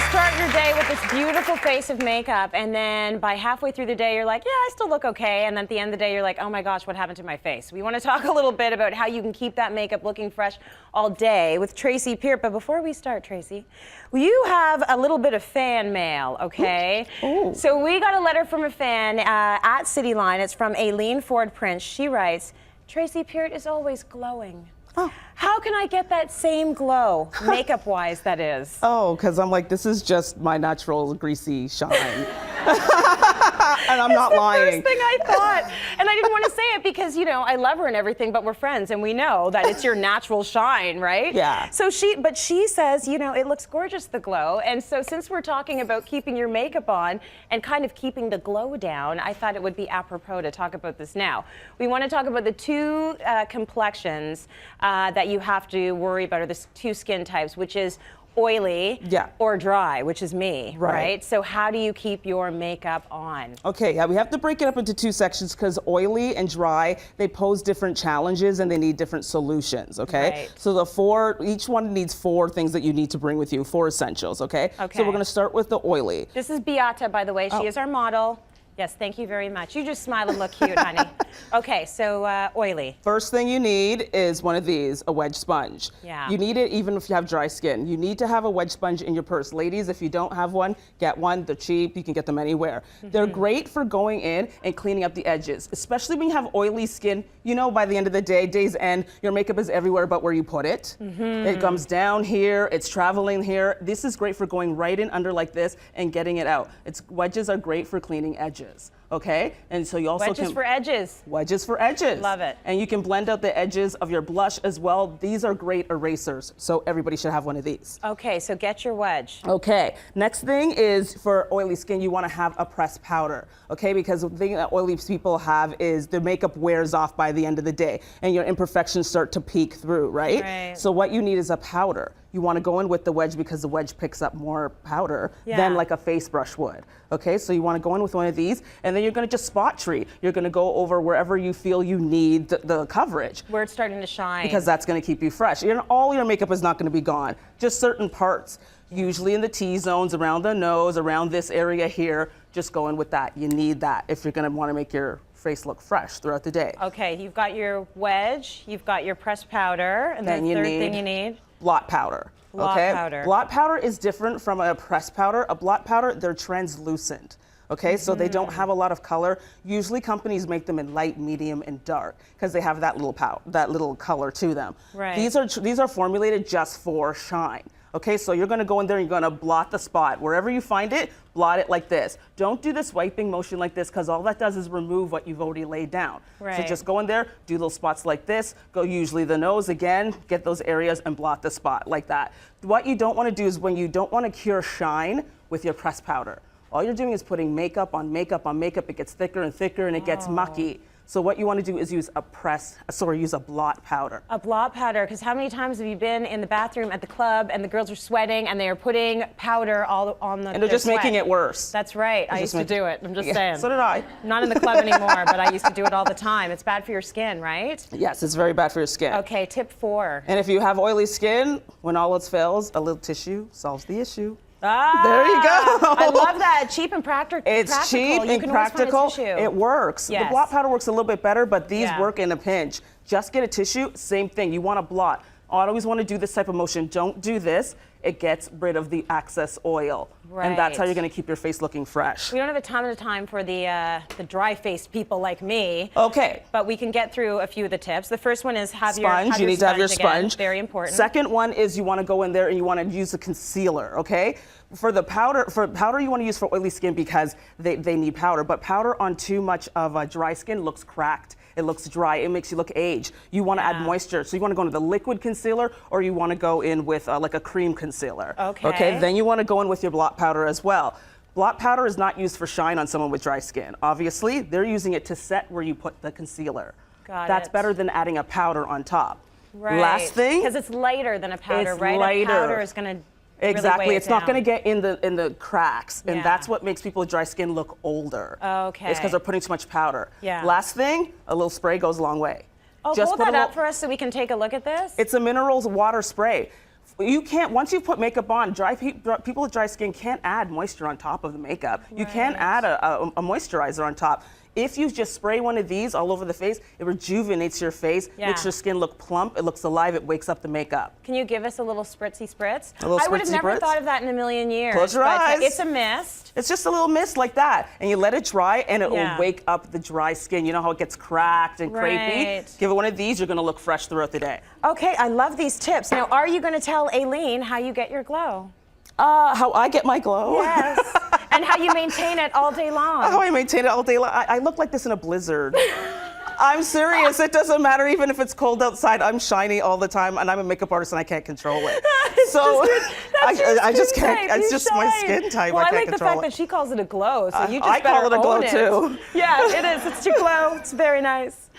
start your day with this beautiful face of makeup, and then by halfway through the day, you're like, yeah, I still look okay. And then at the end of the day, you're like, oh my gosh, what happened to my face? We want to talk a little bit about how you can keep that makeup looking fresh all day with Tracy Peart. But before we start, Tracy, you have a little bit of fan mail, okay? Ooh. So we got a letter from a fan at Cityline. It's from Aileen Ford Prince. She writes, Tracy Peart is always glowing. Oh. How can I get that same glow, makeup-wise, that is? Oh, because I'm like, this is just my natural greasy shine. And I'm not lying. First thing I thought, and I didn't want to say it because, you know, I love her and everything, but we're friends and we know that it's your natural shine, right? Yeah. So but she says, you know, it looks gorgeous, the glow. And so since we're talking about keeping your makeup on and kind of keeping the glow down, I thought it would be apropos to talk about this now. We want to talk about the two complexions that you have to worry about, or the two skin types, which is oily or dry, which is me, right? So how do you keep your makeup on? Okay, yeah, we have to break it up into two sections because oily and dry, they pose different challenges and they need different solutions, okay? Right. So each one needs 4 things that you need to bring with you, 4 essentials, okay? So we're gonna start with the oily. This is Beata, by the way. She is our model. Yes, thank you very much. You just smile and look cute, honey. Okay, so oily. First thing you need is one of these, a wedge sponge. Yeah. You need it even if you have dry skin. You need to have a wedge sponge in your purse. Ladies, if you don't have one, get one. They're cheap. You can get them anywhere. They're great for going in and cleaning up the edges, especially when you have oily skin. You know, by the end of the day, day's end, your makeup is everywhere but where you put it. It comes down here. It's traveling here. This is great for going right in under like this and getting it out. Wedges are great for cleaning edges. Okay, and so you also wedges for edges. Wedges for edges. Love it. And you can blend out the edges of your blush as well. These are great erasers, so everybody should have one of these. Okay, so get your wedge. Okay, next thing is for oily skin, you want to have a pressed powder, okay? Because the thing that oily people have is their makeup wears off by the end of the day, and your imperfections start to peek through, right? So what you need is a powder. You want to go in with the wedge because the wedge picks up more powder than like a face brush would. Okay, so you want to go in with one of these, and then you're going to just spot treat. You're going to go over wherever you feel you need the coverage. Where it's starting to shine. Because that's going to keep you fresh. All your makeup is not going to be gone, just certain parts. Usually in the T-zones, around the nose, around this area here, just go in with that. You need that if you're going to want to make your face look fresh throughout the day. Okay, you've got your wedge, you've got your pressed powder, and then the third thing you need? Blot powder. Blot powder. Blot powder is different from a pressed powder. A blot powder, they're translucent. Okay, so they don't have a lot of color. Usually companies make them in light, medium, and dark because they have that little color to them. Right. These are formulated just for shine. Okay, so you're gonna go in there and you're gonna blot the spot. Wherever you find it, blot it like this. Don't do the swiping motion like this because all that does is remove what you've already laid down. So just go in there, do little spots like this, go usually the nose again, get those areas and blot the spot like that. What you don't wanna do is when you don't wanna cure shine with your pressed powder. All you're doing is putting makeup on makeup on makeup. It gets thicker and thicker and it gets mucky. So what you want to do is use a blot powder. A blot powder, because how many times have you been in the bathroom at the club and the girls are sweating and they are putting powder all on the And they're just making it worse. That's right. I used to do it. I'm just saying. So did I. Not in the club anymore, but I used to do it all the time. It's bad for your skin, right? Yes, it's very bad for your skin. Okay, tip 4. And if you have oily skin, when all else fails, a little tissue solves the issue. Ah, there you go. I love that. Cheap and practical. It's cheap and practical. It works. Yes. The blot powder works a little bit better, but these work in a pinch. Just get a tissue, same thing. You want to blot. I always want to do this type of motion. Don't do this. It gets rid of the excess oil. And that's how you're going to keep your face looking fresh. We don't have a ton of time for the dry-faced people like me. Okay. But we can get through a few of the tips. The first one is have your sponge. You need to have your sponge. Very important. Second one is you want to go in there and you want to use a concealer, okay? For powder you want to use for oily skin because they need powder, but powder on too much of a dry skin looks cracked. It looks dry. It makes you look aged. You want to add moisture. So you want to go into the liquid concealer or you want to go in with like a cream concealer. Okay. Then you want to go in with your blot powder as well. Blot powder is not used for shine on someone with dry skin. Obviously, they're using it to set where you put the concealer. That's better than adding a powder on top. Right. Last thing. Because it's lighter than a powder, right? Lighter. A powder is going to Exactly. Really it's not going to get in the cracks, and that's what makes people with dry skin look older. Okay. It's because they're putting too much powder. Yeah. Last thing, a little spray goes a long way. Oh, hold that up for us so we can take a look at this. It's a mineral water spray. You can't, once you put makeup on, people with dry skin can't add moisture on top of the makeup. You can add a moisturizer on top. If you just spray one of these all over the face, it rejuvenates your face, makes your skin look plump, it looks alive, it wakes up the makeup. Can you give us a little spritzy spritz? A little I would have spritzy never spritz? thought of that in a million years. Close your eyes. It's a mist. It's just a little mist like that. And you let it dry and it will wake up the dry skin. You know how it gets cracked and crepey? Give it one of these, you're gonna look fresh throughout the day. Okay, I love these tips. Now, are you gonna tell Aileen how you get your glow? How I get my glow? Yes. And how you maintain it all day long. How I maintain it all day long. I look like this in a blizzard. I'm serious. It doesn't matter even if it's cold outside. I'm shiny all the time, and I'm a makeup artist, and I can't control it. So I just can't. It's just my skin type. Well, I I can't like the control fact it. that she calls it a glow. So you just I call it a glow own too. Yeah, it is. It's your glow. It's very nice.